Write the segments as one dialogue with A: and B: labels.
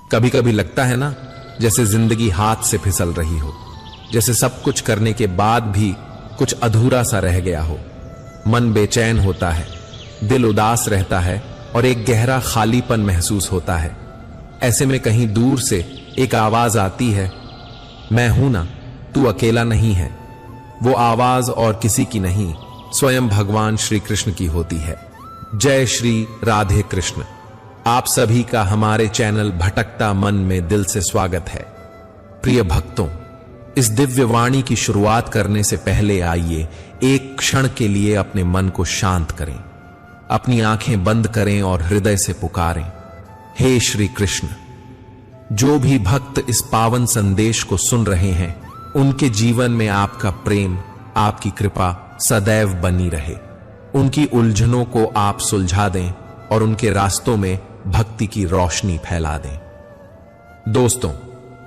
A: कभी कभी लगता है ना, जैसे जिंदगी हाथ से फिसल रही हो, जैसे सब कुछ करने के बाद भी कुछ अधूरा सा रह गया हो। मन बेचैन होता है, दिल उदास रहता है और एक गहरा खालीपन महसूस होता है। ऐसे में कहीं दूर से एक आवाज आती है, मैं हूं ना, तू अकेला नहीं है। वो आवाज और किसी की नहीं, स्वयं भगवान श्री कृष्ण की होती है। जय श्री राधे कृष्ण। आप सभी का हमारे चैनल भटकता मन में दिल से स्वागत है। प्रिय भक्तों, इस दिव्य वाणी की शुरुआत करने से पहले आइए एक क्षण के लिए अपने मन को शांत करें, अपनी आंखें बंद करें और हृदय से पुकारें, हे श्री कृष्ण। जो भी भक्त इस पावन संदेश को सुन रहे हैं, उनके जीवन में आपका प्रेम, आपकी कृपा सदैव बनी रहे। उनकी उलझनों को आप सुलझा दें और उनके रास्तों में भक्ति की रोशनी फैला दें। दोस्तों,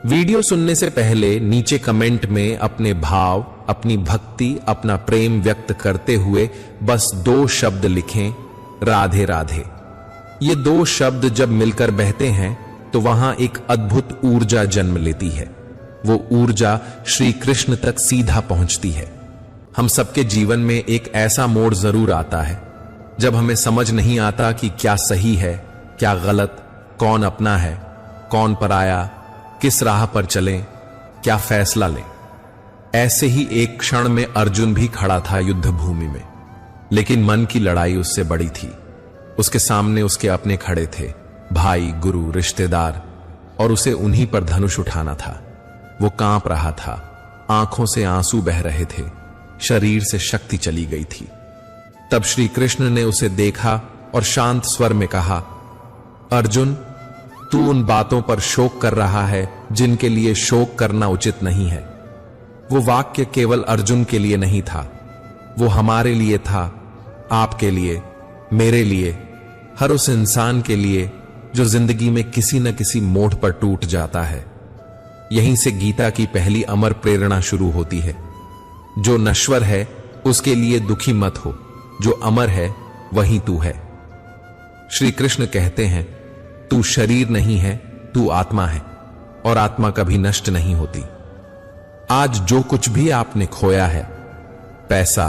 A: वीडियो सुनने से पहले नीचे कमेंट में अपने भाव, अपनी भक्ति, अपना प्रेम व्यक्त करते हुए बस 2 शब्द लिखें, राधे राधे। ये 2 शब्द जब मिलकर बहते हैं तो वहां एक अद्भुत ऊर्जा जन्म लेती है। वो ऊर्जा श्री कृष्ण तक सीधा पहुंचती है। हम सबके जीवन में एक ऐसा मोड़ जरूर आता है जब हमें समझ नहीं आता कि क्या सही है, क्या गलत, कौन अपना है, कौन पराया, किस राह पर चलें, क्या फैसला लें। ऐसे ही एक क्षण में अर्जुन भी खड़ा था युद्ध भूमि में, लेकिन मन की लड़ाई उससे बड़ी थी। उसके सामने उसके अपने खड़े थे, भाई, गुरु, रिश्तेदार, और उसे उन्हीं पर धनुष उठाना था। वो कांप रहा था, आंखों से आंसू बह रहे थे, शरीर से शक्ति चली गई थी। तब श्री कृष्ण ने उसे देखा और शांत स्वर में कहा, अर्जुन, तू उन बातों पर शोक कर रहा है जिनके लिए शोक करना उचित नहीं है। वो वाक्य केवल अर्जुन के लिए नहीं था, वो हमारे लिए था, आपके लिए, मेरे लिए, हर उस इंसान के लिए जो जिंदगी में किसी न किसी मोड़ पर टूट जाता है। यहीं से गीता की पहली अमर प्रेरणा शुरू होती है, जो नश्वर है उसके लिए दुखी मत हो, जो अमर है वही तू है। श्री कृष्ण कहते हैं, तू शरीर नहीं है, तू आत्मा है, और आत्मा कभी नष्ट नहीं होती। आज जो कुछ भी आपने खोया है, पैसा,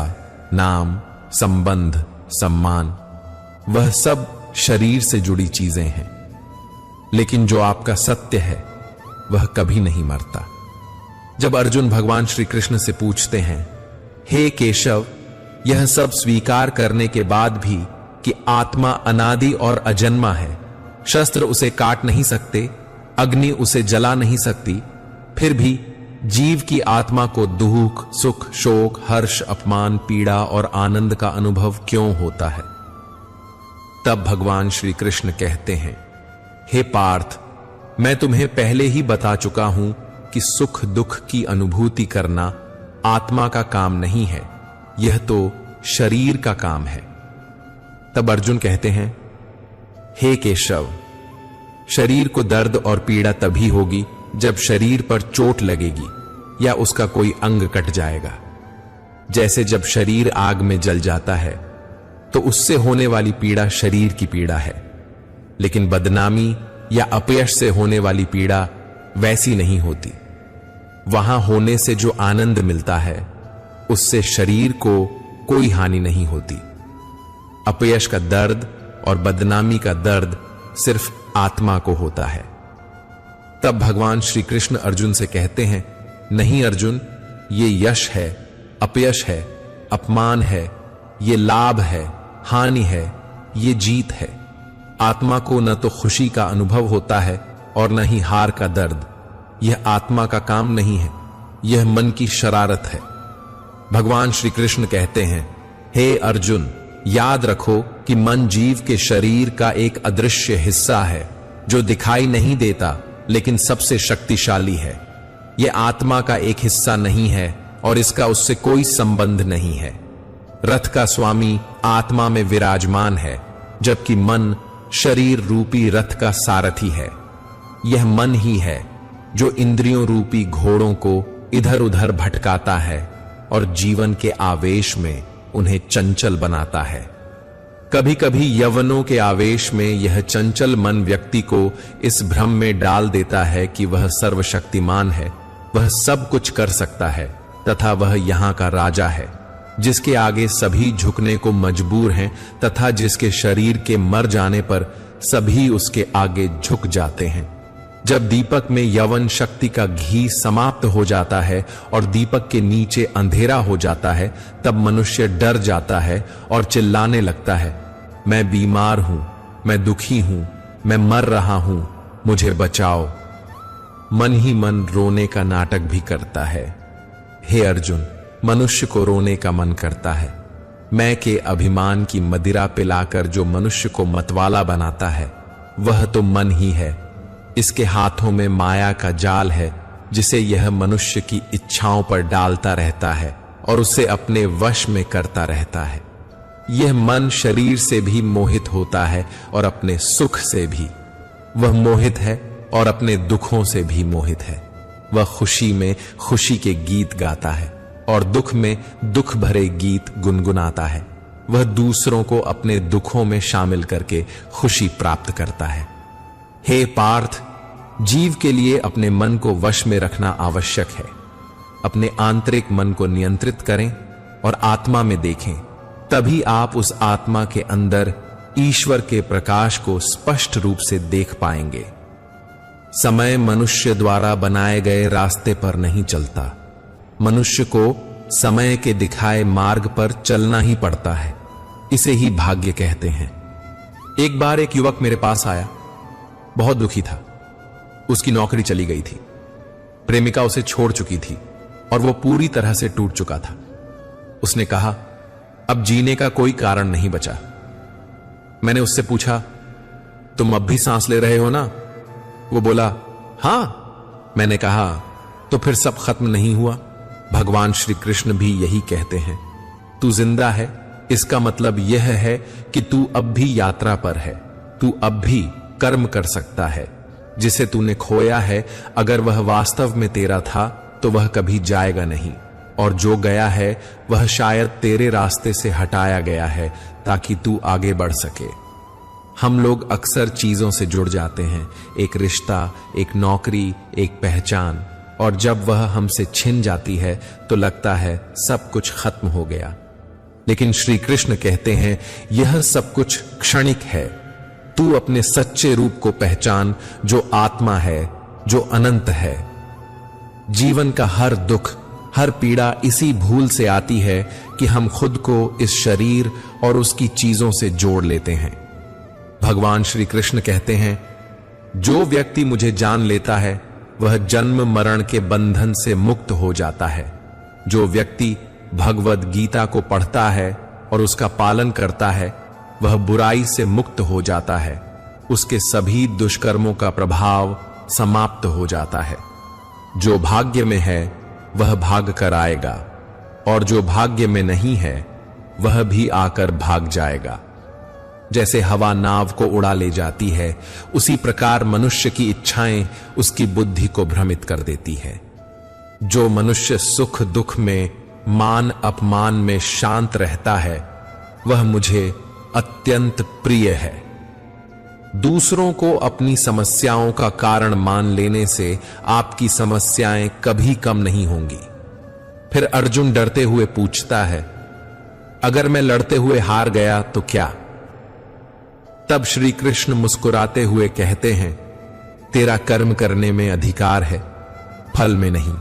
A: नाम, संबंध, सम्मान, वह सब शरीर से जुड़ी चीजें हैं। लेकिन जो आपका सत्य है वह कभी नहीं मरता। जब अर्जुन भगवान श्री कृष्ण से पूछते हैं, हे केशव, यह सब स्वीकार करने के बाद भी कि आत्मा अनादि और अजन्मा है, शस्त्र उसे काट नहीं सकते, अग्नि उसे जला नहीं सकती, फिर भी जीव की आत्मा को दुख, सुख, शोक, हर्ष, अपमान, पीड़ा और आनंद का अनुभव क्यों होता है? तब भगवान श्री कृष्ण कहते हैं, हे पार्थ, मैं तुम्हें पहले ही बता चुका हूं कि सुख दुख की अनुभूति करना आत्मा का काम नहीं है, यह तो शरीर का काम है। तब अर्जुन कहते हैं, हे केशव, शरीर को दर्द और पीड़ा तभी होगी जब शरीर पर चोट लगेगी या उसका कोई अंग कट जाएगा। जैसे जब शरीर आग में जल जाता है तो उससे होने वाली पीड़ा शरीर की पीड़ा है, लेकिन बदनामी या अपयश से होने वाली पीड़ा वैसी नहीं होती। वहां होने से जो आनंद मिलता है, उससे शरीर को कोई हानि नहीं होती। अपयश का दर्द और बदनामी का दर्द सिर्फ आत्मा को होता है। तब भगवान श्री कृष्ण अर्जुन से कहते हैं, नहीं अर्जुन, ये यश है, अपयश है, अपमान है, ये लाभ है, हानि है, ये जीत है। आत्मा को न तो खुशी का अनुभव होता है और न ही हार का दर्द। यह आत्मा का काम नहीं है, यह मन की शरारत है। भगवान श्री कृष्ण कहते हैं, हे अर्जुन, याद रखो कि मन जीव के शरीर का एक अदृश्य हिस्सा है जो दिखाई नहीं देता लेकिन सबसे शक्तिशाली है। यह आत्मा का एक हिस्सा नहीं है और इसका उससे कोई संबंध नहीं है। रथ का स्वामी आत्मा में विराजमान है, जबकि मन शरीर रूपी रथ का सारथी है। यह मन ही है जो इंद्रियों रूपी घोड़ों को इधर उधर भटकाता है और जीवन के आवेश में उन्हें चंचल बनाता है। कभी कभी यौवनों के आवेश में यह चंचल मन व्यक्ति को इस भ्रम में डाल देता है कि वह सर्वशक्तिमान है, वह सब कुछ कर सकता है तथा वह यहाँ का राजा है, जिसके आगे सभी झुकने को मजबूर हैं तथा जिसके शरीर के मर जाने पर सभी उसके आगे झुक जाते हैं। जब दीपक में यौवन शक्ति का घी समाप्त हो जाता है और दीपक के नीचे अंधेरा हो जाता है, तब मनुष्य डर जाता है और चिल्लाने लगता है, मैं बीमार हूं, मैं दुखी हूं, मैं मर रहा हूं, मुझे बचाओ। मन ही मन रोने का नाटक भी करता है। हे अर्जुन, मनुष्य को रोने का मन करता है। मैं के अभिमान की मदिरा पिलाकर जो मनुष्य को मतवाला बनाता है, वह तो मन ही है। इसके हाथों में माया का जाल है, जिसे यह मनुष्य की इच्छाओं पर डालता रहता है और उसे अपने वश में करता रहता है। यह मन शरीर से भी मोहित होता है और अपने सुख से भी। वह मोहित है और अपने दुखों से भी मोहित है। वह खुशी में खुशी के गीत गाता है और दुख में दुख भरे गीत गुनगुनाता है। वह दूसरों को अपने दुखों में शामिल करके खुशी प्राप्त करता है। हे पार्थ, जीव के लिए अपने मन को वश में रखना आवश्यक है। अपने आंतरिक मन को नियंत्रित करें और आत्मा में देखें, तभी आप उस आत्मा के अंदर ईश्वर के प्रकाश को स्पष्ट रूप से देख पाएंगे। समय मनुष्य द्वारा बनाए गए रास्ते पर नहीं चलता। मनुष्य को समय के दिखाए मार्ग पर चलना ही पड़ता है। इसे ही भाग्य कहते हैं। एक बार एक युवक मेरे पास आया, बहुत दुखी था। उसकी नौकरी चली गई थी, प्रेमिका उसे छोड़ चुकी थी और वो पूरी तरह से टूट चुका था। उसने कहा, अब जीने का कोई कारण नहीं बचा। मैंने उससे पूछा, तुम अब भी सांस ले रहे हो ना? वो बोला, हां। मैंने कहा, तो फिर सब खत्म नहीं हुआ? भगवान श्री कृष्ण भी यही कहते हैं, तू जिंदा है, इसका मतलब यह है कि तू अब भी यात्रा पर है। तू अब भी कर्म कर सकता है। जिसे तूने खोया है, अगर वह वास्तव में तेरा था तो वह कभी जाएगा नहीं, और जो गया है वह शायद तेरे रास्ते से हटाया गया है ताकि तू आगे बढ़ सके। हम लोग अक्सर चीजों से जुड़ जाते हैं, एक रिश्ता, एक नौकरी, एक पहचान, और जब वह हमसे छिन जाती है तो लगता है सब कुछ खत्म हो गया। लेकिन श्री कृष्ण कहते हैं, यह सब कुछ क्षणिक है। तू अपने सच्चे रूप को पहचान, जो आत्मा है, जो अनंत है। जीवन का हर दुख, हर पीड़ा इसी भूल से आती है कि हम खुद को इस शरीर और उसकी चीजों से जोड़ लेते हैं। भगवान श्री कृष्ण कहते हैं, जो व्यक्ति मुझे जान लेता है वह जन्म मरण के बंधन से मुक्त हो जाता है। जो व्यक्ति भगवद गीता को पढ़ता है और उसका पालन करता है, वह बुराई से मुक्त हो जाता है। उसके सभी दुष्कर्मों का प्रभाव समाप्त हो जाता है। जो भाग्य में है वह भाग कर आएगा, और जो भाग्य में नहीं है वह भी आकर भाग जाएगा। जैसे हवा नाव को उड़ा ले जाती है, उसी प्रकार मनुष्य की इच्छाएं उसकी बुद्धि को भ्रमित कर देती है। जो मनुष्य सुख दुख में, मान अपमान में शांत रहता है, वह मुझे अत्यंत प्रिय है। दूसरों को अपनी समस्याओं का कारण मान लेने से आपकी समस्याएं कभी कम नहीं होंगी। फिर अर्जुन डरते हुए पूछता है, अगर मैं लड़ते हुए हार गया तो क्या? तब श्री कृष्ण मुस्कुराते हुए कहते हैं, तेरा कर्म करने में अधिकार है, फल में नहीं।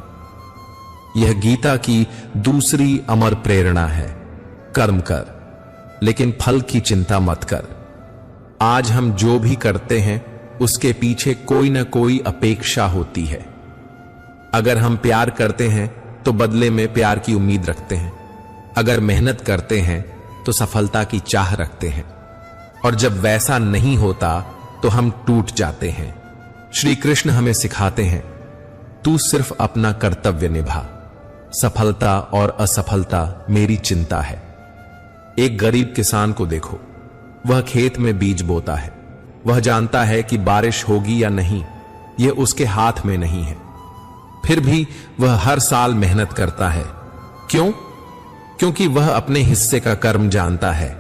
A: यह गीता की दूसरी अमर प्रेरणा है। कर्म कर, लेकिन फल की चिंता मत कर। आज हम जो भी करते हैं उसके पीछे कोई ना कोई अपेक्षा होती है। अगर हम प्यार करते हैं तो बदले में प्यार की उम्मीद रखते हैं। अगर मेहनत करते हैं तो सफलता की चाह रखते हैं, और जब वैसा नहीं होता तो हम टूट जाते हैं। श्री कृष्ण हमें सिखाते हैं, तू सिर्फ अपना कर्तव्य निभा, सफलता और असफलता मेरी चिंता है। एक गरीब किसान को देखो, वह खेत में बीज बोता है। वह जानता है कि बारिश होगी या नहीं, यह उसके हाथ में नहीं है। फिर भी वह हर साल मेहनत करता है। क्यों? क्योंकि वह अपने हिस्से का कर्म जानता है।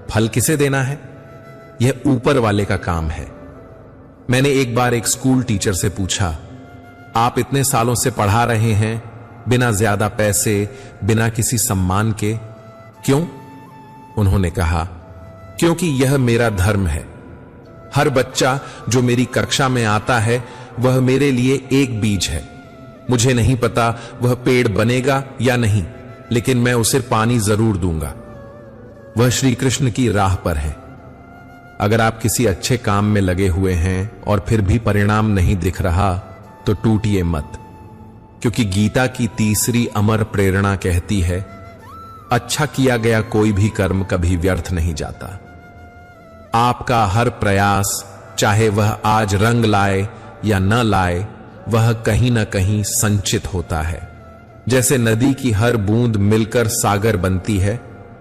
A: फल किसे देना है? यह ऊपर वाले का काम है। मैंने एक बार एक स्कूल टीचर से पूछा, आप इतने सालों से पढ़ा रहे हैं, बिना ज्यादा पैसे, बिना किसी सम्मान के, क्यों? उन्होंने कहा, क्योंकि यह मेरा धर्म है। हर बच्चा जो मेरी कक्षा में आता है वह मेरे लिए एक बीज है। मुझे नहीं पता वह पेड़ बनेगा या नहीं, लेकिन मैं उसे पानी जरूर दूंगा। वह श्री कृष्ण की राह पर है। अगर आप किसी अच्छे काम में लगे हुए हैं और फिर भी परिणाम नहीं दिख रहा तो टूटिए मत, क्योंकि गीता की तीसरी अमर प्रेरणा कहती है, अच्छा किया गया कोई भी कर्म कभी व्यर्थ नहीं जाता। आपका हर प्रयास, चाहे वह आज रंग लाए या न लाए, वह कहीं ना कहीं संचित होता है। जैसे नदी की हर बूंद मिलकर सागर बनती है,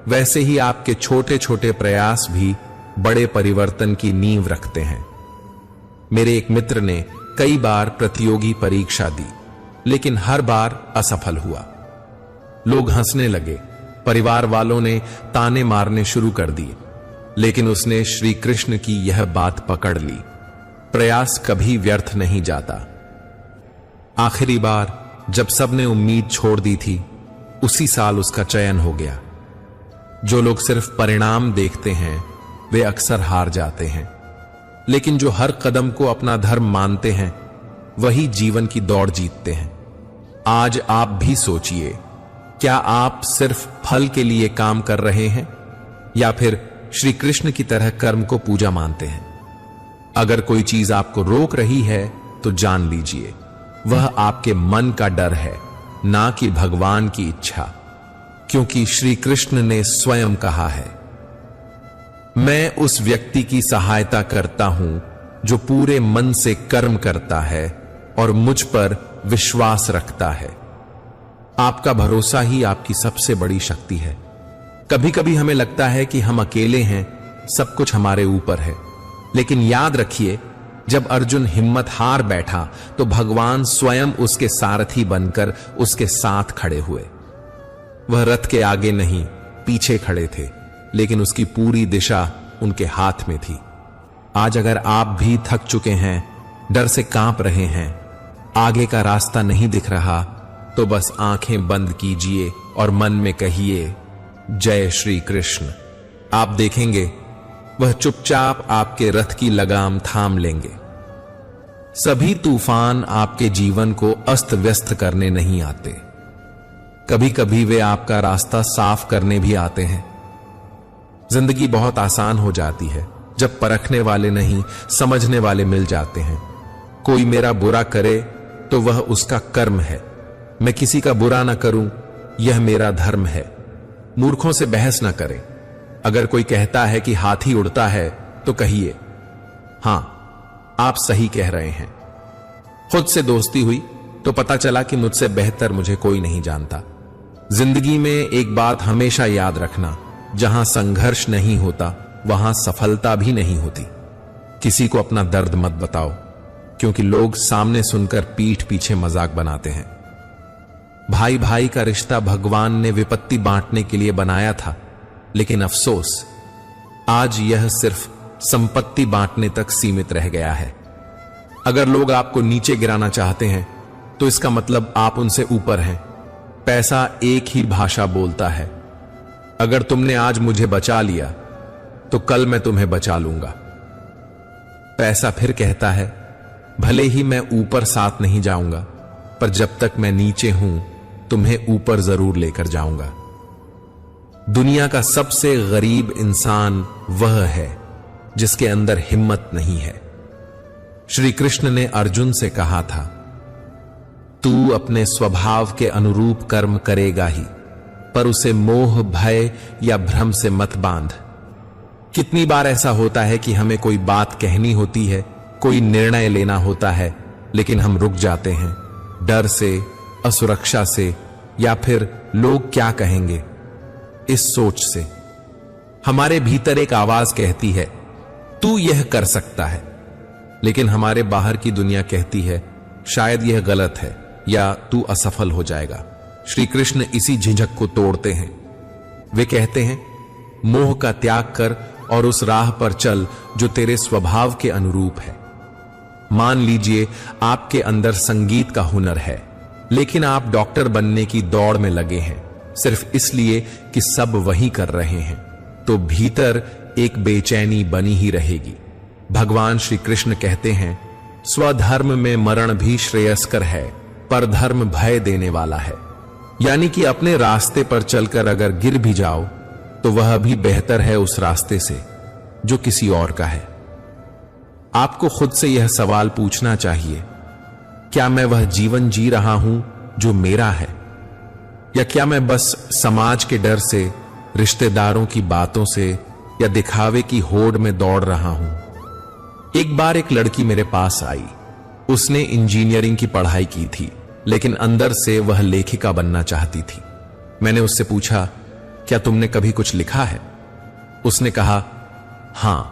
A: वैसे ही आपके छोटे छोटे प्रयास भी बड़े परिवर्तन की नींव रखते हैं। मेरे एक मित्र ने कई बार प्रतियोगी परीक्षा दी, लेकिन हर बार असफल हुआ। लोग हंसने लगे, परिवार वालों ने ताने मारने शुरू कर दिए, लेकिन उसने श्री कृष्ण की यह बात पकड़ ली, प्रयास कभी व्यर्थ नहीं जाता। आखिरी बार जब सबने उम्मीद छोड़ दी थी, उसी साल उसका चयन हो गया। जो लोग सिर्फ परिणाम देखते हैं वे अक्सर हार जाते हैं, लेकिन जो हर कदम को अपना धर्म मानते हैं वही जीवन की दौड़ जीतते हैं। आज आप भी सोचिए, क्या आप सिर्फ फल के लिए काम कर रहे हैं या फिर श्री कृष्ण की तरह कर्म को पूजा मानते हैं? अगर कोई चीज आपको रोक रही है तो जान लीजिए वह आपके मन का डर है, ना कि भगवान की इच्छा, क्योंकि श्री कृष्ण ने स्वयं कहा है, मैं उस व्यक्ति की सहायता करता हूं जो पूरे मन से कर्म करता है और मुझ पर विश्वास रखता है। आपका भरोसा ही आपकी सबसे बड़ी शक्ति है। कभी कभी हमें लगता है कि हम अकेले हैं, सब कुछ हमारे ऊपर है, लेकिन याद रखिए, जब अर्जुन हिम्मत हार बैठा तो भगवान स्वयं उसके सारथी बनकर उसके साथ खड़े हुए। वह रथ के आगे नहीं, पीछे खड़े थे, लेकिन उसकी पूरी दिशा उनके हाथ में थी। आज अगर आप भी थक चुके हैं, डर से कांप रहे हैं, आगे का रास्ता नहीं दिख रहा, तो बस आंखें बंद कीजिए और मन में कहिए, जय श्री कृष्ण। आप देखेंगे वह चुपचाप आपके रथ की लगाम थाम लेंगे। सभी तूफान आपके जीवन को अस्त व्यस्त करने नहीं आते, कभी कभी वे आपका रास्ता साफ करने भी आते हैं। जिंदगी बहुत आसान हो जाती है जब परखने वाले नहीं, समझने वाले मिल जाते हैं। कोई मेरा बुरा करे तो वह उसका कर्म है, मैं किसी का बुरा ना करूं, यह मेरा धर्म है। मूर्खों से बहस ना करें। अगर कोई कहता है कि हाथी उड़ता है तो कहिए, हां, आप सही कह रहे हैं। खुद से दोस्ती हुई तो पता चला कि मुझसे बेहतर मुझे कोई नहीं जानता। जिंदगी में एक बात हमेशा याद रखना, जहां संघर्ष नहीं होता वहां सफलता भी नहीं होती। किसी को अपना दर्द मत बताओ, क्योंकि लोग सामने सुनकर पीठ पीछे मजाक बनाते हैं। भाई भाई का रिश्ता भगवान ने विपत्ति बांटने के लिए बनाया था, लेकिन अफसोस आज यह सिर्फ संपत्ति बांटने तक सीमित रह गया है। अगर लोग आपको नीचे गिराना चाहते हैं तो इसका मतलब आप उनसे ऊपर हैं। पैसा एक ही भाषा बोलता है। अगर तुमने आज मुझे बचा लिया तो कल मैं तुम्हें बचा लूंगा। पैसा फिर कहता है, भले ही मैं ऊपर साथ नहीं जाऊंगा, पर जब तक मैं नीचे हूं तुम्हें ऊपर जरूर लेकर जाऊंगा। दुनिया का सबसे गरीब इंसान वह है जिसके अंदर हिम्मत नहीं है। श्री कृष्ण ने अर्जुन से कहा था, तू अपने स्वभाव के अनुरूप कर्म करेगा ही, पर उसे मोह, भय या भ्रम से मत बांध। कितनी बार ऐसा होता है कि हमें कोई बात कहनी होती है, कोई निर्णय लेना होता है, लेकिन हम रुक जाते हैं, डर से, असुरक्षा से, या फिर लोग क्या कहेंगे, इस सोच से। हमारे भीतर एक आवाज कहती है, तू यह कर सकता है, लेकिन हमारे बाहर की दुनिया कहती है, शायद यह गलत है या तू असफल हो जाएगा। श्री कृष्ण इसी झिझक को तोड़ते हैं। वे कहते हैं, मोह का त्याग कर और उस राह पर चल जो तेरे स्वभाव के अनुरूप है। मान लीजिए आपके अंदर संगीत का हुनर है, लेकिन आप डॉक्टर बनने की दौड़ में लगे हैं सिर्फ इसलिए कि सब वही कर रहे हैं, तो भीतर एक बेचैनी बनी ही रहेगी। भगवान श्री कृष्ण कहते हैं, स्वधर्म में मरण भी श्रेयस्कर है, पर धर्म भय देने वाला है। यानी कि अपने रास्ते पर चलकर अगर गिर भी जाओ तो वह भी बेहतर है उस रास्ते से जो किसी और का है। आपको खुद से यह सवाल पूछना चाहिए, क्या मैं वह जीवन जी रहा हूं जो मेरा है, या क्या मैं बस समाज के डर से, रिश्तेदारों की बातों से या दिखावे की होड़ में दौड़ रहा हूं। एक बार एक लड़की मेरे पास आई। उसने इंजीनियरिंग की पढ़ाई की थी, लेकिन अंदर से वह लेखिका बनना चाहती थी। मैंने उससे पूछा, क्या तुमने कभी कुछ लिखा है? उसने कहा, हां,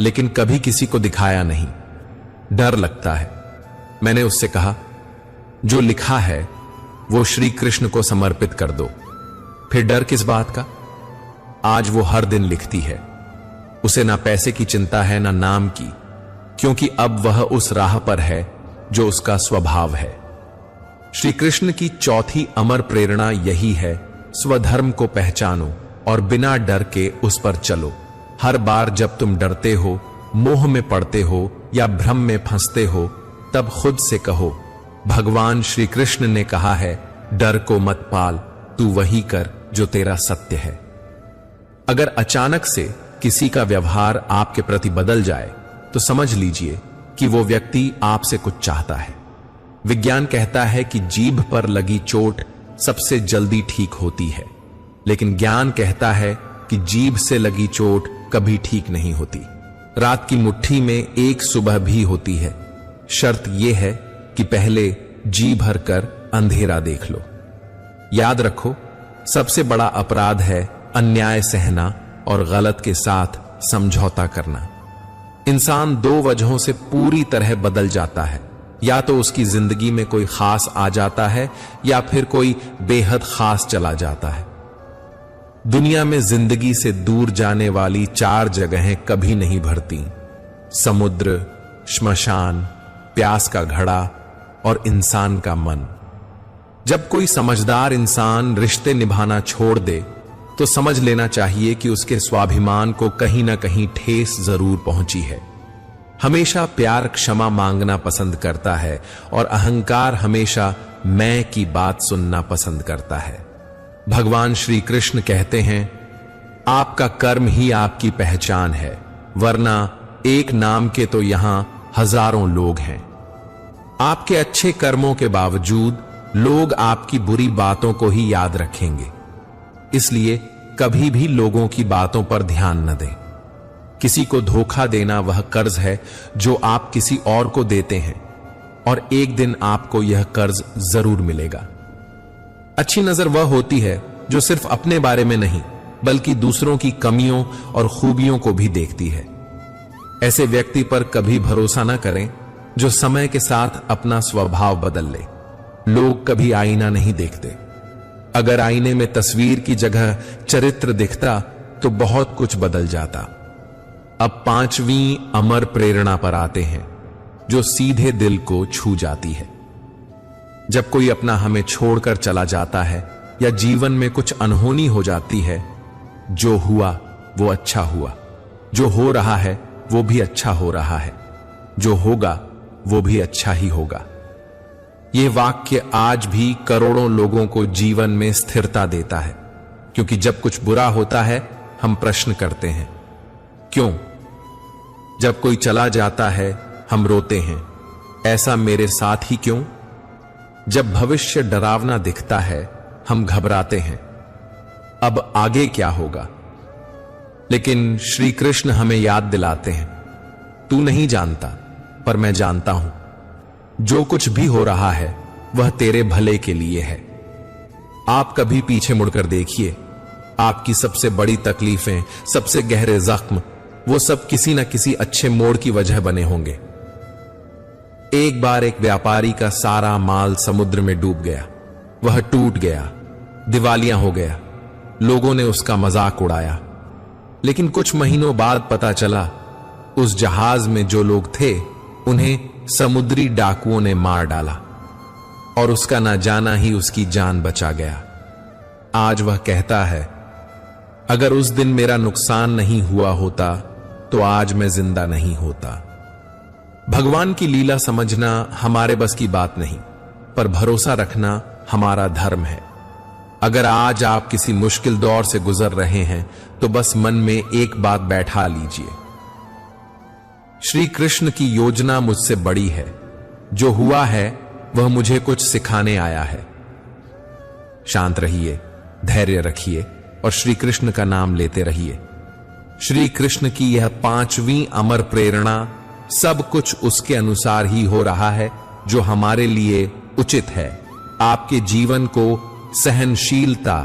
A: लेकिन कभी किसी को दिखाया नहीं, डर लगता है। मैंने उससे कहा, जो लिखा है वो श्री कृष्ण को समर्पित कर दो, फिर डर किस बात का? आज वो हर दिन लिखती है। उसे ना पैसे की चिंता है ना नाम की, क्योंकि अब वह उस राह पर है जो उसका स्वभाव है। श्री कृष्ण की चौथी अमर प्रेरणा यही है, स्वधर्म को पहचानो और बिना डर के उस पर चलो। हर बार जब तुम डरते हो, मोह में पड़ते हो या भ्रम में फंसते हो, तब खुद से कहो, भगवान श्री कृष्ण ने कहा है, डर को मत पाल, तू वही कर जो तेरा सत्य है। अगर अचानक से किसी का व्यवहार आपके प्रति बदल जाए तो समझ लीजिए कि वो व्यक्ति आपसे कुछ चाहता है। विज्ञान कहता है कि जीभ पर लगी चोट सबसे जल्दी ठीक होती है, लेकिन ज्ञान कहता है कि जीभ से लगी चोट कभी ठीक नहीं होती। रात की मुट्ठी में एक सुबह भी होती है। शर्त यह है कि पहले जी भर कर अंधेरा देख लो। याद रखो, सबसे बड़ा अपराध है अन्याय सहना और गलत के साथ समझौता करना। इंसान दो वजहों से पूरी तरह बदल जाता है, या तो उसकी जिंदगी में कोई खास आ जाता है या फिर कोई बेहद खास चला जाता है। दुनिया में जिंदगी से दूर जाने वाली 4 जगहें कभी नहीं भरती: समुद्र, श्मशान, प्यास का घड़ा और इंसान का मन। जब कोई समझदार इंसान रिश्ते निभाना छोड़ दे तो समझ लेना चाहिए कि उसके स्वाभिमान को कहीं ना कहीं ठेस जरूर पहुंची है। हमेशा प्यार क्षमा मांगना पसंद करता है और अहंकार हमेशा मैं की बात सुनना पसंद करता है। भगवान श्री कृष्ण कहते हैं, आपका कर्म ही आपकी पहचान है, वरना एक नाम के तो यहां हजारों लोग हैं। आपके अच्छे कर्मों के बावजूद लोग आपकी बुरी बातों को ही याद रखेंगे। इसलिए कभी भी लोगों की बातों पर ध्यान न दें। किसी को धोखा देना वह कर्ज है जो आप किसी और को देते हैं, और एक दिन आपको यह कर्ज जरूर मिलेगा। अच्छी नजर वह होती है जो सिर्फ अपने बारे में नहीं बल्कि दूसरों की कमियों और खूबियों को भी देखती है। ऐसे व्यक्ति पर कभी भरोसा न करें जो समय के साथ अपना स्वभाव बदल ले। लोग कभी आईना नहीं देखते। अगर आईने में तस्वीर की जगह चरित्र दिखता तो बहुत कुछ बदल जाता। अब 5वीं अमर प्रेरणा पर आते हैं, जो सीधे दिल को छू जाती है। जब कोई अपना हमें छोड़कर चला जाता है या जीवन में कुछ अनहोनी हो जाती है, जो हुआ वो अच्छा हुआ, जो हो रहा है वो भी अच्छा हो रहा है, जो होगा वो भी अच्छा ही होगा। यह वाक्य आज भी करोड़ों लोगों को जीवन में स्थिरता देता है, क्योंकि जब कुछ बुरा होता है हम प्रश्न करते हैं, क्यों? जब कोई चला जाता है हम रोते हैं, ऐसा मेरे साथ ही क्यों? जब भविष्य डरावना दिखता है हम घबराते हैं, अब आगे क्या होगा? लेकिन श्री कृष्ण हमें याद दिलाते हैं, तू नहीं जानता पर मैं जानता हूं। जो कुछ भी हो रहा है वह तेरे भले के लिए है। आप कभी पीछे मुड़कर देखिए, आपकी सबसे बड़ी तकलीफें, सबसे गहरे जख्म, वो सब किसी न किसी अच्छे मोड़ की वजह बने होंगे। एक बार एक व्यापारी का सारा माल समुद्र में डूब गया। वह टूट गया, दिवालिया हो गया। लोगों ने उसका मजाक उड़ाया। लेकिन कुछ महीनों बाद पता चला उस जहाज में जो लोग थे उन्हें समुद्री डाकुओं ने मार डाला और उसका ना जाना ही उसकी जान बचा गया। आज वह कहता है, अगर उस दिन मेरा नुकसान नहीं हुआ होता तो आज मैं जिंदा नहीं होता। भगवान की लीला समझना हमारे बस की बात नहीं, पर भरोसा रखना हमारा धर्म है। अगर आज आप किसी मुश्किल दौर से गुजर रहे हैं तो बस मन में एक बात बैठा लीजिए, श्री कृष्ण की योजना मुझसे बड़ी है। जो हुआ है वह मुझे कुछ सिखाने आया है। शांत रहिए, धैर्य रखिए और श्री कृष्ण का नाम लेते रहिए। श्री कृष्ण की यह 5वीं अमर प्रेरणा, सब कुछ उसके अनुसार ही हो रहा है जो हमारे लिए उचित है। आपके जीवन को सहनशीलता,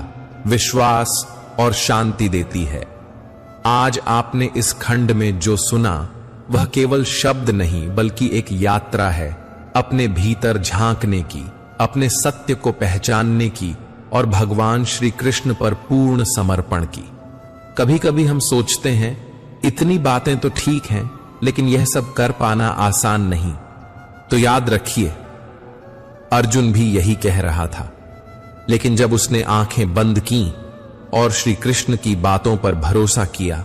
A: विश्वास और शांति देती है। आज आपने इस खंड में जो सुना वह केवल शब्द नहीं बल्कि एक यात्रा है, अपने भीतर झांकने की, अपने सत्य को पहचानने की और भगवान श्री कृष्ण पर पूर्ण समर्पण की। कभी कभी हम सोचते हैं इतनी बातें तो ठीक हैं, लेकिन यह सब कर पाना आसान नहीं। तो याद रखिए, अर्जुन भी यही कह रहा था, लेकिन जब उसने आंखें बंद की और श्री कृष्ण की बातों पर भरोसा किया,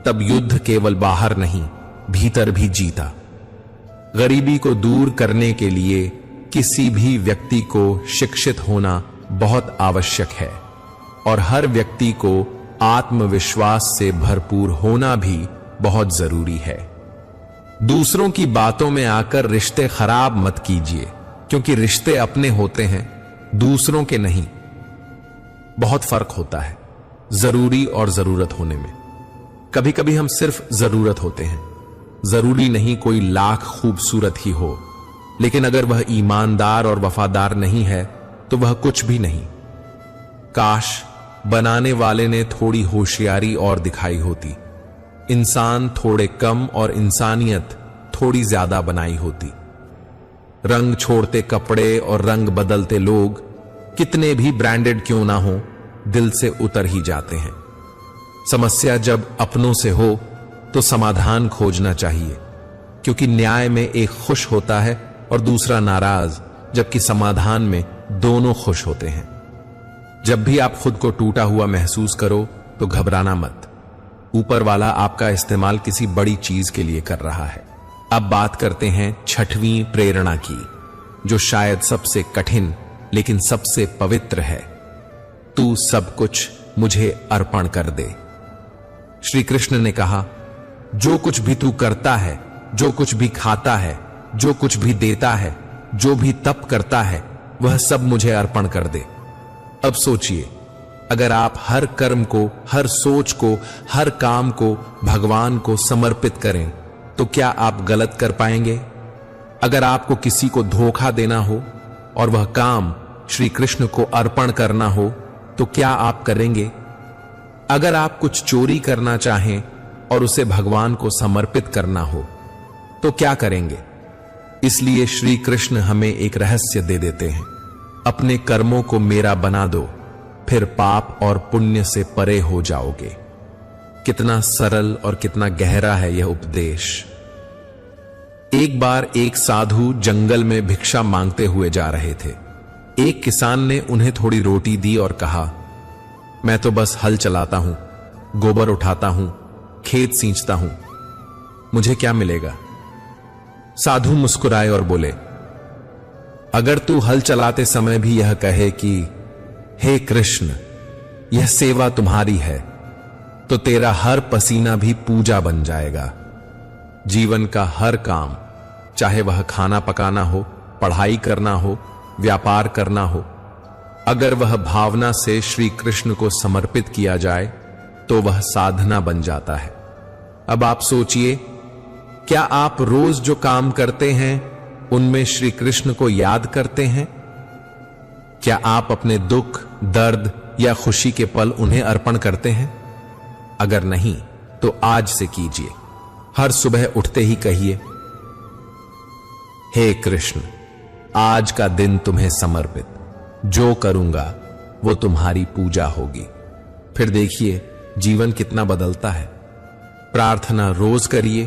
A: तब युद्ध केवल बाहर नहीं, भीतर भी जीता। गरीबी को दूर करने के लिए किसी भी व्यक्ति को शिक्षित होना बहुत आवश्यक है और हर व्यक्ति को आत्मविश्वास से भरपूर होना भी बहुत जरूरी है। दूसरों की बातों में आकर रिश्ते खराब मत कीजिए, क्योंकि रिश्ते अपने होते हैं, दूसरों के नहीं। बहुत फर्क होता है जरूरी और जरूरत होने में। कभी कभी हम सिर्फ जरूरत होते हैं, जरूरी नहीं कोई लाख खूबसूरत ही हो, लेकिन अगर वह ईमानदार और वफादार नहीं है तो वह कुछ भी नहीं। काश बनाने वाले ने थोड़ी होशियारी और दिखाई होती, इंसान थोड़े कम और इंसानियत थोड़ी ज्यादा बनाई होती। रंग छोड़ते कपड़े और रंग बदलते लोग कितने भी ब्रांडेड क्यों ना हो, दिल से उतर ही जाते हैं। समस्या जब अपनों से हो तो समाधान खोजना चाहिए, क्योंकि न्याय में एक खुश होता है और दूसरा नाराज, जबकि समाधान में दोनों खुश होते हैं। जब भी आप खुद को टूटा हुआ महसूस करो तो घबराना मत। ऊपर वाला आपका इस्तेमाल किसी बड़ी चीज के लिए कर रहा है। अब बात करते हैं 6वीं प्रेरणा की, जो शायद सबसे कठिन लेकिन सबसे पवित्र है। तू सब कुछ मुझे अर्पण कर दे। श्री कृष्ण ने कहा, जो कुछ भी तू करता है, जो कुछ भी खाता है, जो कुछ भी देता है, जो भी तप करता है, वह सब मुझे अर्पण कर दे। अब सोचिए, अगर आप हर कर्म को, हर सोच को, हर काम को भगवान को समर्पित करें तो क्या आप गलत कर पाएंगे? अगर आपको किसी को धोखा देना हो और वह काम श्री कृष्ण को अर्पण करना हो तो क्या आप करेंगे? अगर आप कुछ चोरी करना चाहें और उसे भगवान को समर्पित करना हो तो क्या करेंगे? इसलिए श्री कृष्ण हमें एक रहस्य दे देते हैं, अपने कर्मों को मेरा बना दो, फिर पाप और पुण्य से परे हो जाओगे। कितना सरल और कितना गहरा है यह उपदेश। एक बार एक साधु जंगल में भिक्षा मांगते हुए जा रहे थे। एक किसान ने उन्हें थोड़ी रोटी दी और कहा, मैं तो बस हल चलाता हूं, गोबर उठाता हूं, खेत सींचता हूं, मुझे क्या मिलेगा? साधु मुस्कुराए और बोले, अगर तू हल चलाते समय भी यह कहे कि हे कृष्ण, यह सेवा तुम्हारी है, तो तेरा हर पसीना भी पूजा बन जाएगा। जीवन का हर काम, चाहे वह खाना पकाना हो, पढ़ाई करना हो, व्यापार करना हो, अगर वह भावना से श्री कृष्ण को समर्पित किया जाए तो वह साधना बन जाता है। अब आप सोचिए, क्या आप रोज जो काम करते हैं उनमें श्री कृष्ण को याद करते हैं? क्या आप अपने दुख, दर्द या खुशी के पल उन्हें अर्पण करते हैं? अगर नहीं तो आज से कीजिए। हर सुबह उठते ही कहिए, हे कृष्ण, आज का दिन तुम्हें समर्पित, जो करूंगा वो तुम्हारी पूजा होगी। फिर देखिए जीवन कितना बदलता है। प्रार्थना रोज करिए,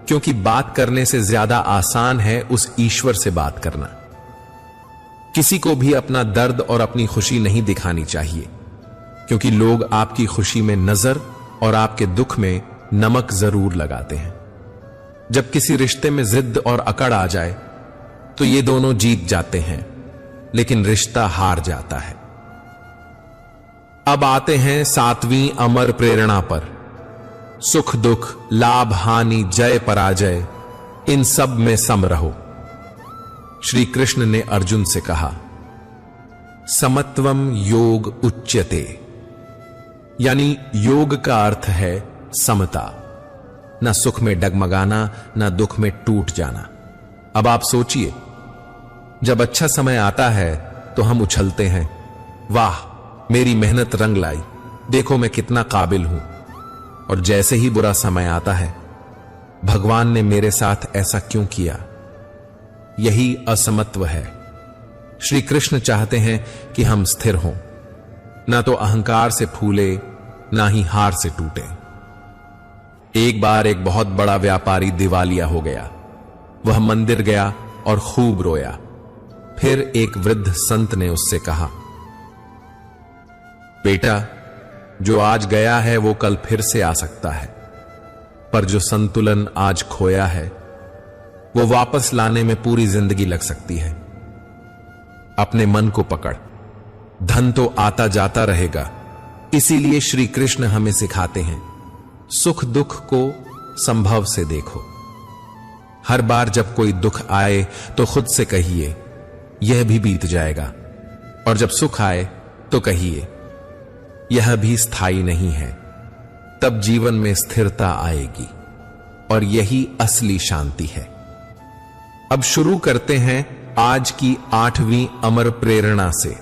A: क्योंकि बात करने से ज्यादा आसान है उस ईश्वर से बात करना। किसी को भी अपना दर्द और अपनी खुशी नहीं दिखानी चाहिए, क्योंकि लोग आपकी खुशी में नजर और आपके दुख में नमक जरूर लगाते हैं। जब किसी रिश्ते में जिद और अकड़ आ जाए तो ये दोनों जीत जाते हैं, लेकिन रिश्ता हार जाता है। अब आते हैं 7वीं अमर प्रेरणा पर। सुख दुख, लाभ हानि, जय पराजय, इन सब में सम रहो। श्री कृष्ण ने अर्जुन से कहा, समत्वम योग उच्यते, यानी योग का अर्थ है समता। ना सुख में डगमगाना, ना दुख में टूट जाना। अब आप सोचिए, जब अच्छा समय आता है तो हम उछलते हैं, वाह मेरी मेहनत रंग लाई, देखो मैं कितना काबिल हूं। और जैसे ही बुरा समय आता है, भगवान ने मेरे साथ ऐसा क्यों किया? यही असमत्व है। श्री कृष्ण चाहते हैं कि हम स्थिर हों, ना तो अहंकार से फूले, ना ही हार से टूटे। एक बार एक बहुत बड़ा व्यापारी दिवालिया हो गया। वह मंदिर गया और खूब रोया। फिर एक वृद्ध संत ने उससे कहा, बेटा, जो आज गया है वो कल फिर से आ सकता है, पर जो संतुलन आज खोया है वो वापस लाने में पूरी जिंदगी लग सकती है। अपने मन को पकड़, धन तो आता जाता रहेगा। इसीलिए श्री कृष्ण हमें सिखाते हैं, सुख दुख को संभव से देखो। हर बार जब कोई दुख आए तो खुद से कहिए, यह भी बीत जाएगा, और जब सुख आए तो कहिए, यह भी स्थायी नहीं है। तब जीवन में स्थिरता आएगी, और यही असली शांति है। अब शुरू करते हैं आज की 8वीं अमर प्रेरणा से।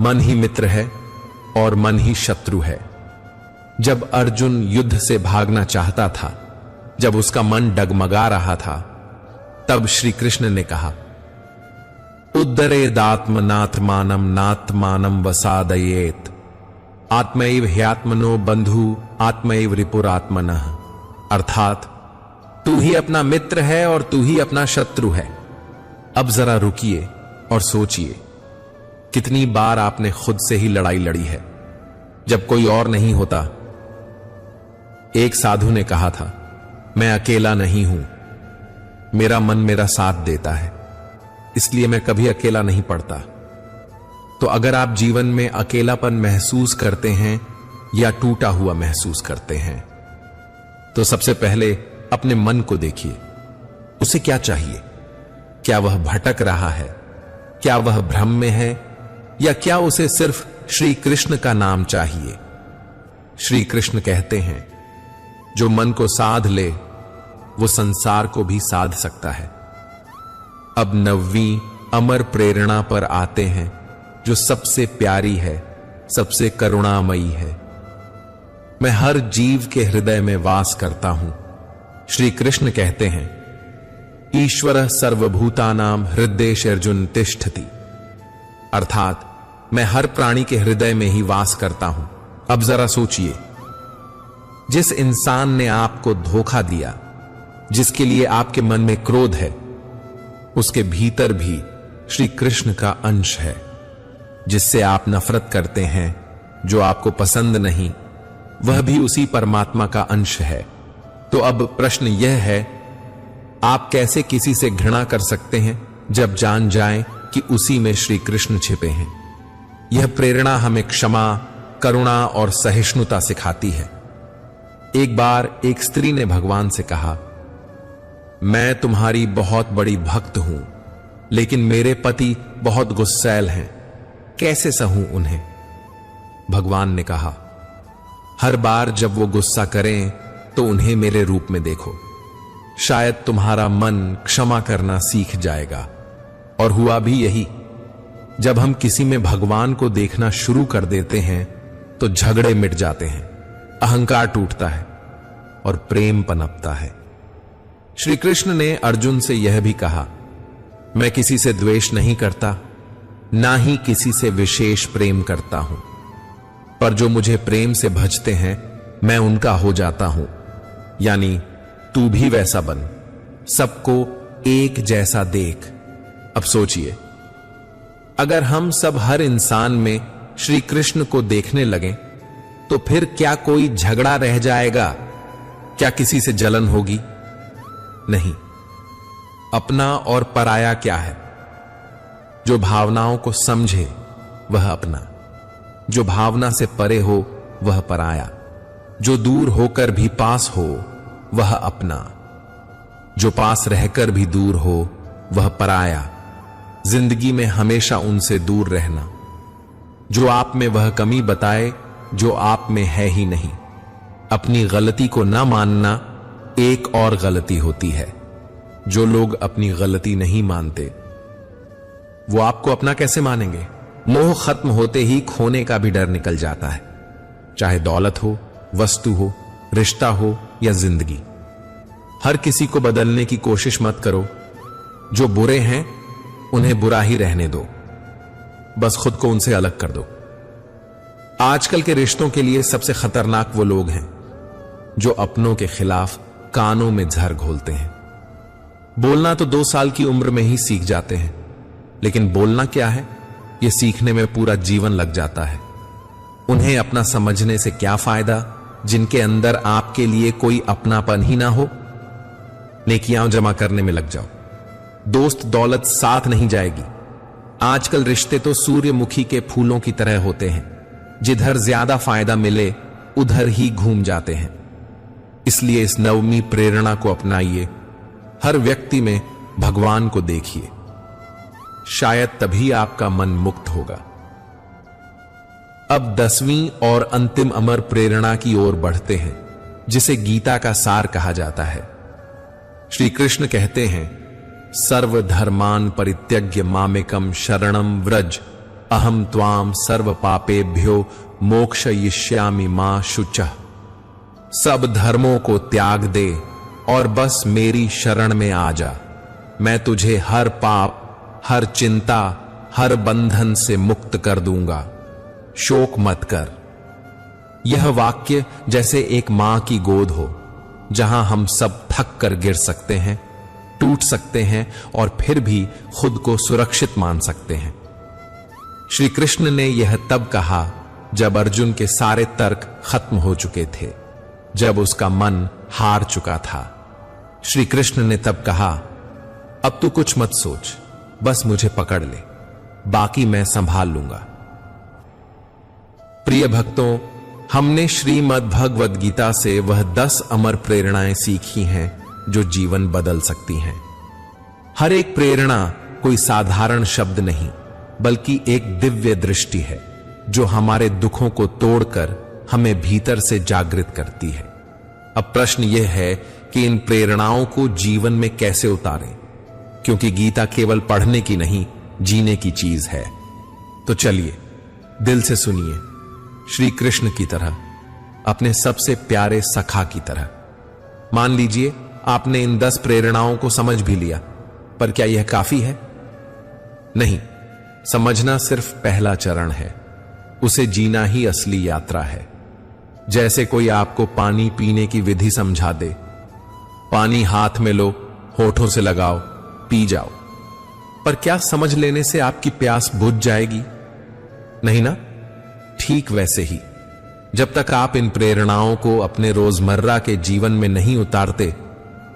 A: मन ही मित्र है और मन ही शत्रु है। जब अर्जुन युद्ध से भागना चाहता था, जब उसका मन डगमगा रहा था, तब श्री कृष्ण ने कहा, उद्धरेदात्मनात्मानम नात्मानम वसादयेत, आत्मैव ह्यात्मनो बंधु आत्मैव रिपुरात्मनः। अर्थात तू ही अपना मित्र है और तू ही अपना शत्रु है। अब जरा रुकिए और सोचिए, कितनी बार आपने खुद से ही लड़ाई लड़ी है जब कोई और नहीं होता। एक साधु ने कहा था, मैं अकेला नहीं हूं, मेरा मन मेरा साथ देता है, इसलिए मैं कभी अकेला नहीं पड़ता। तो अगर आप जीवन में अकेलापन महसूस करते हैं या टूटा हुआ महसूस करते हैं, तो सबसे पहले अपने मन को देखिए, उसे क्या चाहिए? क्या वह भटक रहा है? क्या वह भ्रम में है? या क्या उसे सिर्फ श्री कृष्ण का नाम चाहिए? श्री कृष्ण कहते हैं, जो मन को साध ले वो संसार को भी साध सकता है। अब 9वीं अमर प्रेरणा पर आते हैं, जो सबसे प्यारी है, सबसे करुणामयी है। मैं हर जीव के हृदय में वास करता हूं। श्री कृष्ण कहते हैं, ईश्वरः सर्वभूतानां हृदयेषु तिष्ठति। अर्थात मैं हर प्राणी के हृदय में ही वास करता हूं। अब जरा सोचिए, जिस इंसान ने आपको धोखा दिया, जिसके लिए आपके मन में क्रोध है, उसके भीतर भी श्री कृष्ण का अंश है। जिससे आप नफरत करते हैं, जो आपको पसंद नहीं, वह भी उसी परमात्मा का अंश है। तो अब प्रश्न यह है, आप कैसे किसी से घृणा कर सकते हैं जब जान जाएं कि उसी में श्री कृष्ण छिपे हैं? यह प्रेरणा हमें क्षमा, करुणा और सहिष्णुता सिखाती है। एक बार एक स्त्री ने भगवान से कहा, मैं तुम्हारी बहुत बड़ी भक्त हूं, लेकिन मेरे पति बहुत गुस्सैल हैं, कैसे सहूं उन्हें? भगवान ने कहा, हर बार जब वो गुस्सा करें तो उन्हें मेरे रूप में देखो, शायद तुम्हारा मन क्षमा करना सीख जाएगा। और हुआ भी यही। जब हम किसी में भगवान को देखना शुरू कर देते हैं तो झगड़े मिट जाते हैं, अहंकार टूटता है और प्रेम पनपता है। श्री कृष्ण ने अर्जुन से यह भी कहा, मैं किसी से द्वेष नहीं करता, ना ही किसी से विशेष प्रेम करता हूं, पर जो मुझे प्रेम से भजते हैं मैं उनका हो जाता हूं, यानी तू भी वैसा बन, सबको एक जैसा देख। अब सोचिए, अगर हम सब हर इंसान में श्री कृष्ण को देखने लगें तो फिर क्या कोई झगड़ा रह जाएगा? क्या किसी से जलन होगी? नहीं। अपना और पराया क्या है? जो भावनाओं को समझे वह अपना, जो भावना से परे हो वह पराया, जो दूर होकर भी पास हो वह अपना, जो पास रहकर भी दूर हो वह पराया। जिंदगी में हमेशा उनसे दूर रहना, जो आप में वह कमी बताए जो आप में है ही नहीं। अपनी गलती को ना मानना एक और गलती होती है। जो लोग अपनी गलती नहीं मानते वो आपको अपना कैसे मानेंगे? मोह खत्म होते ही खोने का भी डर निकल जाता है, चाहे दौलत हो, वस्तु हो, रिश्ता हो या जिंदगी। हर किसी को बदलने की कोशिश मत करो। जो बुरे हैं उन्हें बुरा ही रहने दो, बस खुद को उनसे अलग कर दो। आजकल के रिश्तों के लिए सबसे खतरनाक वो लोग हैं जो अपनों के खिलाफ कानों में जहर घोलते हैं। बोलना तो 2 साल की उम्र में ही सीख जाते हैं, लेकिन बोलना क्या है यह सीखने में पूरा जीवन लग जाता है। उन्हें अपना समझने से क्या फायदा जिनके अंदर आपके लिए कोई अपनापन ही ना हो। नेकियां जमा करने में लग जाओ, दोस्त दौलत साथ नहीं जाएगी। आजकल रिश्ते तो सूर्यमुखी के फूलों की तरह होते हैं, जिधर ज्यादा फायदा मिले उधर ही घूम जाते हैं। इसलिए इस नवमी प्रेरणा को अपनाइए, हर व्यक्ति में भगवान को देखिए, शायद तभी आपका मन मुक्त होगा। अब 10वीं और अंतिम अमर प्रेरणा की ओर बढ़ते हैं, जिसे गीता का सार कहा जाता है। श्री कृष्ण कहते हैं, सर्वधर्मान परित्यज्य मामेकम शरणम व्रज, अहम त्वाम सर्व पापेभ्यो मोक्षयिष्यामि मा शुचः। सब धर्मों को त्याग दे और बस मेरी शरण में आ जा, मैं तुझे हर पाप, हर चिंता, हर बंधन से मुक्त कर दूंगा, शोक मत कर। यह वाक्य जैसे एक मां की गोद हो, जहां हम सब थक कर गिर सकते हैं, टूट सकते हैं और फिर भी खुद को सुरक्षित मान सकते हैं। श्री कृष्ण ने यह तब कहा जब अर्जुन के सारे तर्क खत्म हो चुके थे, जब उसका मन हार चुका था। श्री कृष्ण ने तब कहा, अब तू कुछ मत सोच, बस मुझे पकड़ ले, बाकी मैं संभाल लूंगा। प्रिय भक्तों, हमने श्रीमद् भगवद गीता से वह 10 अमर प्रेरणाएं सीखी हैं जो जीवन बदल सकती हैं। हर एक प्रेरणा कोई साधारण शब्द नहीं, बल्कि एक दिव्य दृष्टि है जो हमारे दुखों को तोड़कर हमें भीतर से जागृत करती है। अब प्रश्न यह है कि इन प्रेरणाओं को जीवन में कैसे उतारें, क्योंकि गीता केवल पढ़ने की नहीं, जीने की चीज है। तो चलिए दिल से सुनिए, श्री कृष्ण की तरह, अपने सबसे प्यारे सखा की तरह। मान लीजिए आपने इन 10 प्रेरणाओं को समझ भी लिया, पर क्या यह काफी है? नहीं, समझना सिर्फ पहला चरण है, उसे जीना ही असली यात्रा है। जैसे कोई आपको पानी पीने की विधि समझा दे, पानी हाथ में लो, होठों से लगाओ, पी जाओ। पर क्या समझ लेने से आपकी प्यास बुझ जाएगी? नहीं ना? ठीक वैसे ही, जब तक आप इन प्रेरणाओं को अपने रोजमर्रा के जीवन में नहीं उतारते,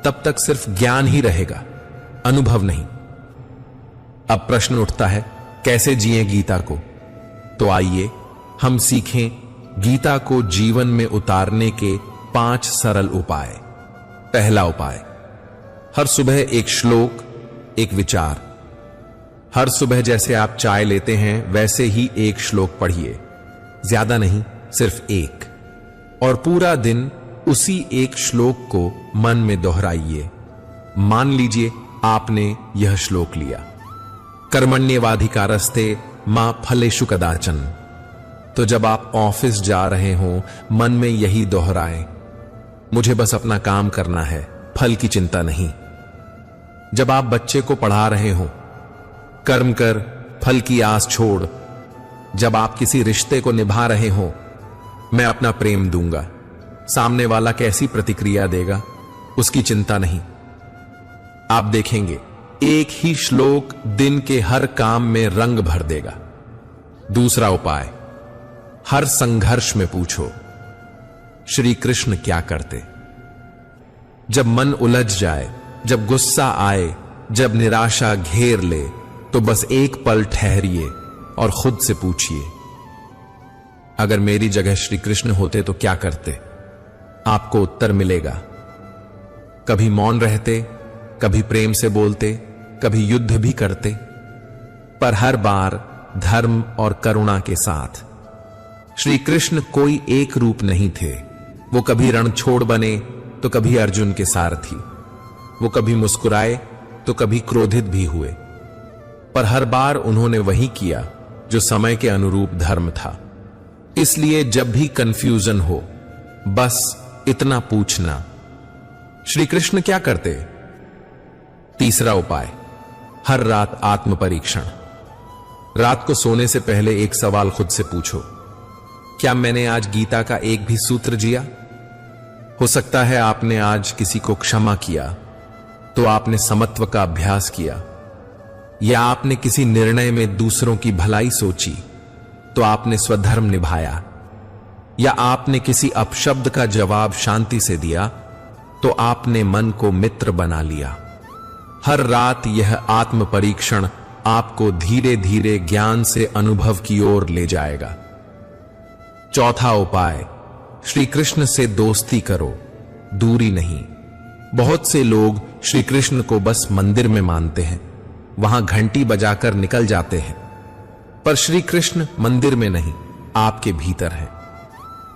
A: तब तक सिर्फ ज्ञान ही रहेगा, अनुभव नहीं। अब प्रश्न उठता है, कैसे जिएं गीता को? तो आइए हम सीखें गीता को जीवन में उतारने के 5 सरल उपाय। पहला उपाय, हर सुबह एक श्लोक, एक विचार। हर सुबह जैसे आप चाय लेते हैं वैसे ही एक श्लोक पढ़िए, ज्यादा नहीं, सिर्फ एक, और पूरा दिन उसी एक श्लोक को मन में दोहराइए। मान लीजिए आपने यह श्लोक लिया, कर्मण्येवाधिकारस्ते मा फलेषु कदाचन। तो जब आप ऑफिस जा रहे हों, मन में यही दोहराएं, मुझे बस अपना काम करना है, फल की चिंता नहीं। जब आप बच्चे को पढ़ा रहे हों, कर्म कर, फल की आस छोड़। जब आप किसी रिश्ते को निभा रहे हों, मैं अपना प्रेम दूंगा, सामने वाला कैसी प्रतिक्रिया देगा उसकी चिंता नहीं। आप देखेंगे एक ही श्लोक दिन के हर काम में रंग भर देगा। दूसरा उपाय, हर संघर्ष में पूछो, श्री कृष्ण क्या करते? जब मन उलझ जाए, जब गुस्सा आए, जब निराशा घेर ले, तो बस एक पल ठहरिए और खुद से पूछिए, अगर मेरी जगह श्री कृष्ण होते तो क्या करते? आपको उत्तर मिलेगा। कभी मौन रहते, कभी प्रेम से बोलते, कभी युद्ध भी करते, पर हर बार धर्म और करुणा के साथ। श्री कृष्ण कोई एक रूप नहीं थे। वो कभी रणछोड़ बने तो कभी अर्जुन के सारथी, वो कभी मुस्कुराए तो कभी क्रोधित भी हुए, पर हर बार उन्होंने वही किया जो समय के अनुरूप धर्म था। इसलिए जब भी कंफ्यूजन हो, बस इतना पूछना, श्री कृष्ण क्या करते? तीसरा उपाय, हर रात आत्म परीक्षण। रात को सोने से पहले एक सवाल खुद से पूछो, क्या मैंने आज गीता का एक भी सूत्र जिया? हो सकता है आपने आज किसी को क्षमा किया तो आपने समत्व का अभ्यास किया, या आपने किसी निर्णय में दूसरों की भलाई सोची तो आपने स्वधर्म निभाया, या आपने अपशब्द अपशब्द का जवाब शांति से दिया तो आपने मन को मित्र बना लिया। हर रात यह आत्म परीक्षण आपको धीरे धीरे ज्ञान से अनुभव की ओर ले जाएगा। चौथा उपाय, श्री कृष्ण से दोस्ती करो, दूरी नहीं। बहुत से लोग श्री कृष्ण को बस मंदिर में मानते हैं, वहां घंटी बजाकर निकल जाते हैं, पर श्री कृष्ण मंदिर में नहीं, आपके भीतर है।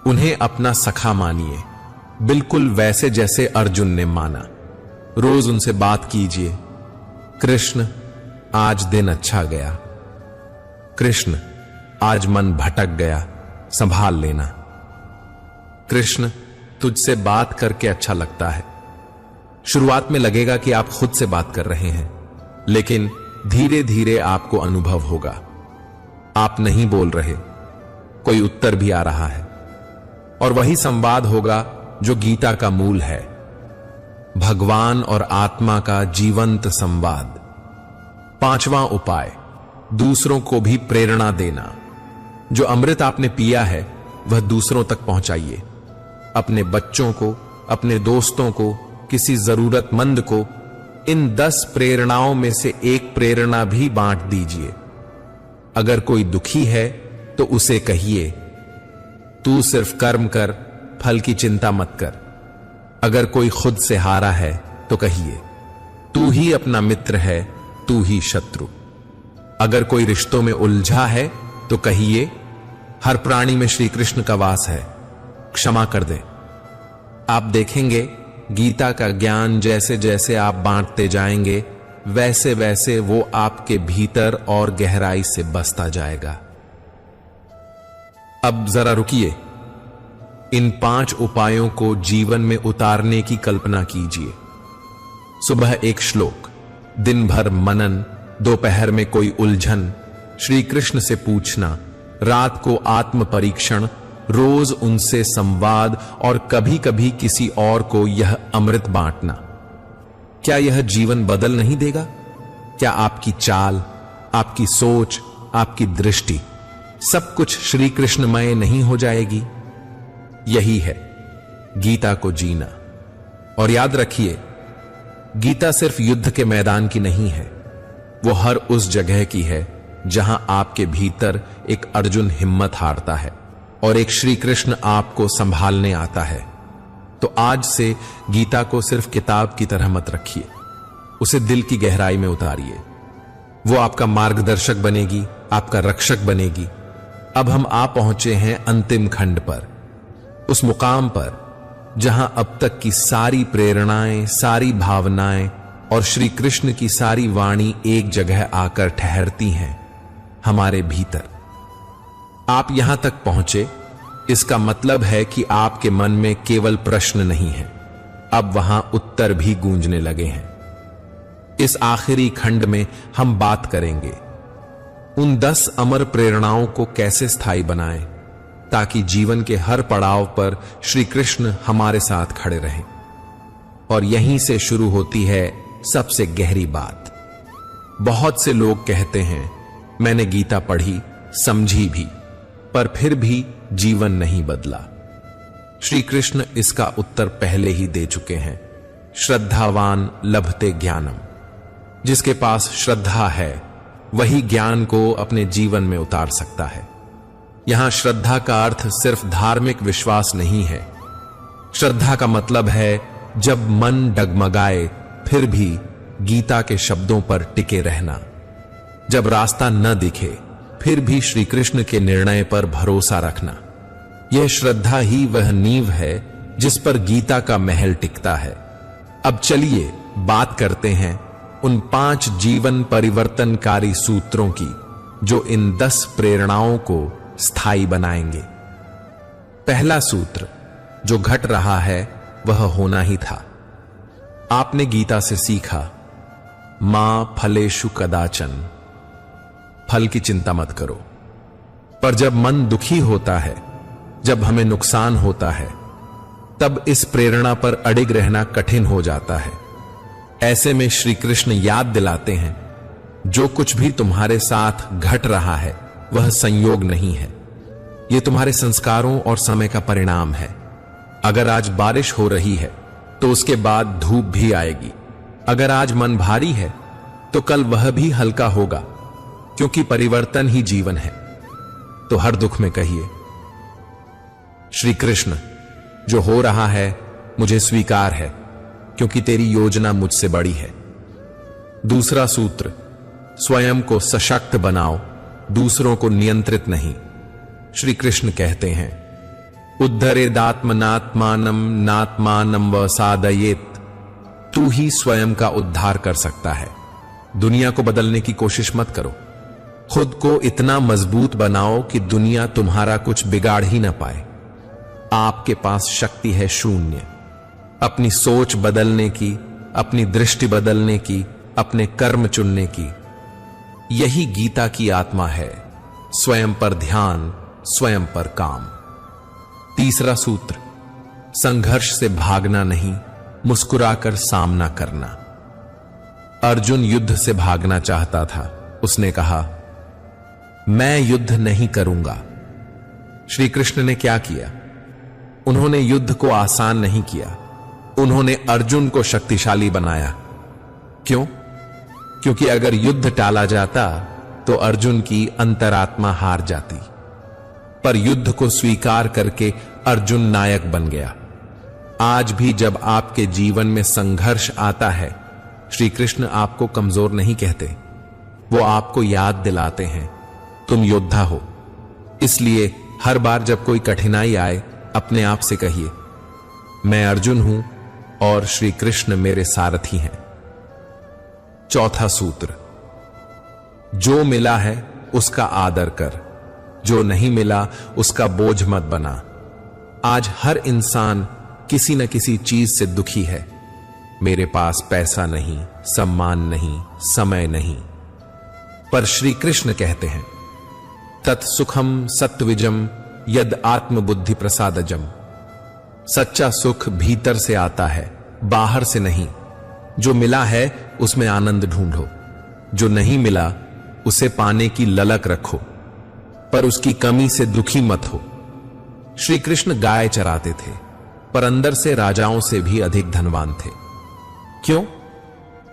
A: उन्हें अपना सखा मानिए, बिल्कुल वैसे जैसे अर्जुन ने माना। रोज उनसे बात कीजिए, कृष्ण आज दिन अच्छा गया, कृष्ण आज मन भटक गया, संभाल लेना, कृष्ण तुझसे बात करके अच्छा लगता है। शुरुआत में लगेगा कि आप खुद से बात कर रहे हैं, लेकिन धीरे धीरे आपको अनुभव होगा आप नहीं बोल रहे, कोई उत्तर भी आ रहा है, और वही संवाद होगा जो गीता का मूल है, भगवान और आत्मा का जीवंत संवाद। पांचवां उपाय, दूसरों को भी प्रेरणा देना। जो अमृत आपने पिया है वह दूसरों तक पहुंचाइए, अपने बच्चों को, अपने दोस्तों को, किसी जरूरतमंद को। इन 10 प्रेरणाओं में से एक प्रेरणा भी बांट दीजिए। अगर कोई दुखी है तो उसे कहिए, तू सिर्फ कर्म कर, फल की चिंता मत कर। अगर कोई खुद से हारा है तो कहिए, तू ही अपना मित्र है, तू ही शत्रु। अगर कोई रिश्तों में उलझा है तो कहिए, हर प्राणी में श्री कृष्ण का वास है, क्षमा कर दे। आप देखेंगे गीता का ज्ञान जैसे जैसे आप बांटते जाएंगे, वैसे वैसे वो आपके भीतर और गहराई से बसता जाएगा। अब जरा रुकिए, इन 5 उपायों को जीवन में उतारने की कल्पना कीजिए। सुबह एक श्लोक, दिन भर मनन, दोपहर में कोई उलझन, श्री कृष्ण से पूछना, रात को आत्म परीक्षण, रोज उनसे संवाद, और कभी कभी किसी और को यह अमृत बांटना। क्या यह जीवन बदल नहीं देगा? क्या आपकी चाल, आपकी सोच, आपकी दृष्टि सब कुछ श्री कृष्णमय नहीं हो जाएगी? यही है गीता को जीना। और याद रखिए, गीता सिर्फ युद्ध के मैदान की नहीं है, वो हर उस जगह की है जहां आपके भीतर एक अर्जुन हिम्मत हारता है और एक श्री कृष्ण आपको संभालने आता है। तो आज से गीता को सिर्फ किताब की तरह मत रखिए, उसे दिल की गहराई में उतारिए। वो आपका मार्गदर्शक बनेगी, आपका रक्षक बनेगी। अब हम आ पहुंचे हैं अंतिम खंड पर, उस मुकाम पर जहां अब तक की सारी प्रेरणाएं, सारी भावनाएं और श्री कृष्ण की सारी वाणी एक जगह आकर ठहरती हैं, हमारे भीतर। आप यहां तक पहुंचे, इसका मतलब है कि आपके मन में केवल प्रश्न नहीं है, अब वहां उत्तर भी गूंजने लगे हैं। इस आखिरी खंड में हम बात करेंगे उन 10 अमर प्रेरणाओं को कैसे स्थायी बनाएं, ताकि जीवन के हर पड़ाव पर श्री कृष्ण हमारे साथ खड़े रहें। और यहीं से शुरू होती है सबसे गहरी बात। बहुत से लोग कहते हैं मैंने गीता पढ़ी, समझी भी, पर फिर भी जीवन नहीं बदला। श्री कृष्ण इसका उत्तर पहले ही दे चुके हैं। श्रद्धावान लभते ज्ञानम। जिसके पास श्रद्धा है वही ज्ञान को अपने जीवन में उतार सकता है। यहां श्रद्धा का अर्थ सिर्फ धार्मिक विश्वास नहीं है। श्रद्धा का मतलब है जब मन डगमगाए फिर भी गीता के शब्दों पर टिके रहना, जब रास्ता न दिखे फिर भी श्री कृष्ण के निर्णय पर भरोसा रखना। यह श्रद्धा ही वह नींव है जिस पर गीता का महल टिकता है। अब चलिए बात करते हैं उन 5 जीवन परिवर्तनकारी सूत्रों की जो इन 10 प्रेरणाओं को स्थायी बनाएंगे। पहला सूत्र, जो घट रहा है वह होना ही था। आपने गीता से सीखा, मां फलेषु कदाचन, फल की चिंता मत करो। पर जब मन दुखी होता है, जब हमें नुकसान होता है, तब इस प्रेरणा पर अडिग रहना कठिन हो जाता है। ऐसे में श्री कृष्ण याद दिलाते हैं, जो कुछ भी तुम्हारे साथ घट रहा है वह संयोग नहीं है, यह तुम्हारे संस्कारों और समय का परिणाम है। अगर आज बारिश हो रही है तो उसके बाद धूप भी आएगी। अगर आज मन भारी है तो कल वह भी हल्का होगा, क्योंकि परिवर्तन ही जीवन है। तो हर दुख में कहिए, श्री कृष्ण, जो हो रहा है मुझे स्वीकार है, क्योंकि तेरी योजना मुझसे बड़ी है। दूसरा सूत्र, स्वयं को सशक्त बनाओ, दूसरों को नियंत्रित नहीं। श्री कृष्ण कहते हैं, उद्धरेदात्मनात्मानम नात्मानम व साधयेत। तू ही स्वयं का उद्धार कर सकता है। दुनिया को बदलने की कोशिश मत करो। खुद को इतना मजबूत बनाओ कि दुनिया तुम्हारा कुछ बिगाड़ ही ना पाए। आपके पास शक्ति है शून्य। अपनी सोच बदलने की, अपनी दृष्टि बदलने की, अपने कर्म चुनने की। यही गीता की आत्मा है। स्वयं पर ध्यान, स्वयं पर काम। तीसरा सूत्र, संघर्ष से भागना नहीं, मुस्कुराकर सामना करना। अर्जुन युद्ध से भागना चाहता था। उसने कहा, मैं युद्ध नहीं करूंगा। श्री कृष्ण ने क्या किया? उन्होंने युद्ध को आसान नहीं किया, उन्होंने अर्जुन को शक्तिशाली बनाया। क्यों? क्योंकि अगर युद्ध टाला जाता तो अर्जुन की अंतरात्मा हार जाती। पर युद्ध को स्वीकार करके अर्जुन नायक बन गया। आज भी जब आपके जीवन में संघर्ष आता है, श्री कृष्ण आपको कमजोर नहीं कहते, वो आपको याद दिलाते हैं तुम योद्धा हो। इसलिए हर बार जब कोई कठिनाई आए, अपने आप से कहिए, मैं अर्जुन हूं और श्री कृष्ण मेरे सारथी हैं। चौथा सूत्र, जो मिला है उसका आदर कर, जो नहीं मिला उसका बोझ मत बना। आज हर इंसान किसी न किसी चीज से दुखी है। मेरे पास पैसा नहीं, सम्मान नहीं, समय नहीं। पर श्री कृष्ण कहते हैं, तत्सुखम सत्विजम यद आत्मबुद्धि प्रसादजम। सच्चा सुख भीतर से आता है, बाहर से नहीं। जो मिला है उसमें आनंद ढूंढो, जो नहीं मिला उसे पाने की ललक रखो, पर उसकी कमी से दुखी मत हो। श्री कृष्ण गाय चराते थे, पर अंदर से राजाओं से भी अधिक धनवान थे। क्यों?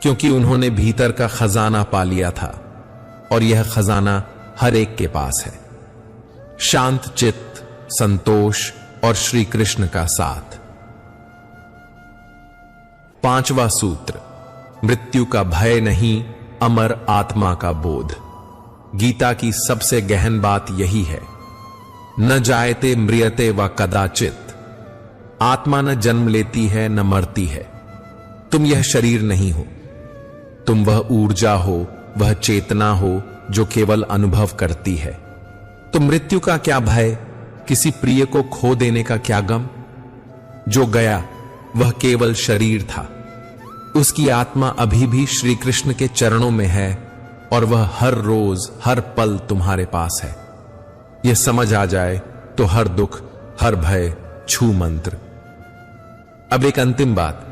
A: क्योंकि उन्होंने भीतर का खजाना पा लिया था, और यह खजाना हर एक के पास है। शांत चित्त, संतोष और श्री कृष्ण का साथ। पांचवा सूत्र, मृत्यु का भय नहीं, अमर आत्मा का बोध। गीता की सबसे गहन बात यही है, न जायते म्रियते व कदाचित। आत्मा न जन्म लेती है न मरती है। तुम यह शरीर नहीं हो, तुम वह ऊर्जा हो, वह चेतना हो जो केवल अनुभव करती है। तो मृत्यु का क्या भय, किसी प्रिय को खो देने का क्या गम? जो गया वह केवल शरीर था, उसकी आत्मा अभी भी श्री कृष्ण के चरणों में है, और वह हर रोज हर पल तुम्हारे पास है। यह समझ आ जाए तो हर दुख, हर भय छू मंत्र। अब एक अंतिम बात,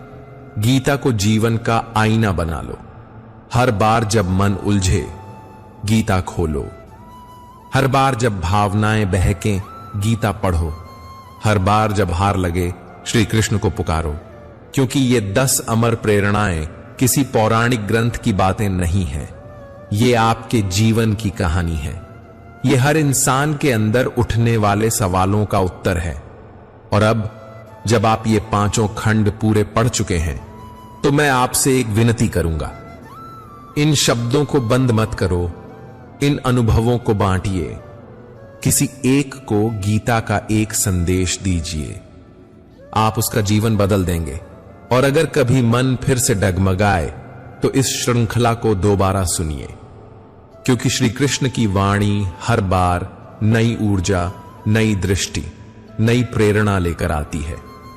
A: गीता को जीवन का आईना बना लो। हर बार जब मन उलझे, गीता खोलो। हर बार जब भावनाएं बहकें, गीता पढ़ो। हर बार जब हार लगे, श्री कृष्ण को पुकारो। क्योंकि ये 10 अमर प्रेरणाएं किसी पौराणिक ग्रंथ की बातें नहीं हैं, ये आपके जीवन की कहानी है। ये हर इंसान के अंदर उठने वाले सवालों का उत्तर है। और अब जब आप ये 5 खंड पूरे पढ़ चुके हैं, तो मैं आपसे एक विनती करूंगा, इन शब्दों को बंद मत करो, इन अनुभवों को बांटिए। किसी एक को गीता का एक संदेश दीजिए, आप उसका जीवन बदल देंगे। और अगर कभी मन फिर से डगमगाए, तो इस श्रृंखला को दोबारा सुनिए, क्योंकि श्री कृष्ण की वाणी हर बार नई ऊर्जा, नई दृष्टि, नई प्रेरणा लेकर आती है।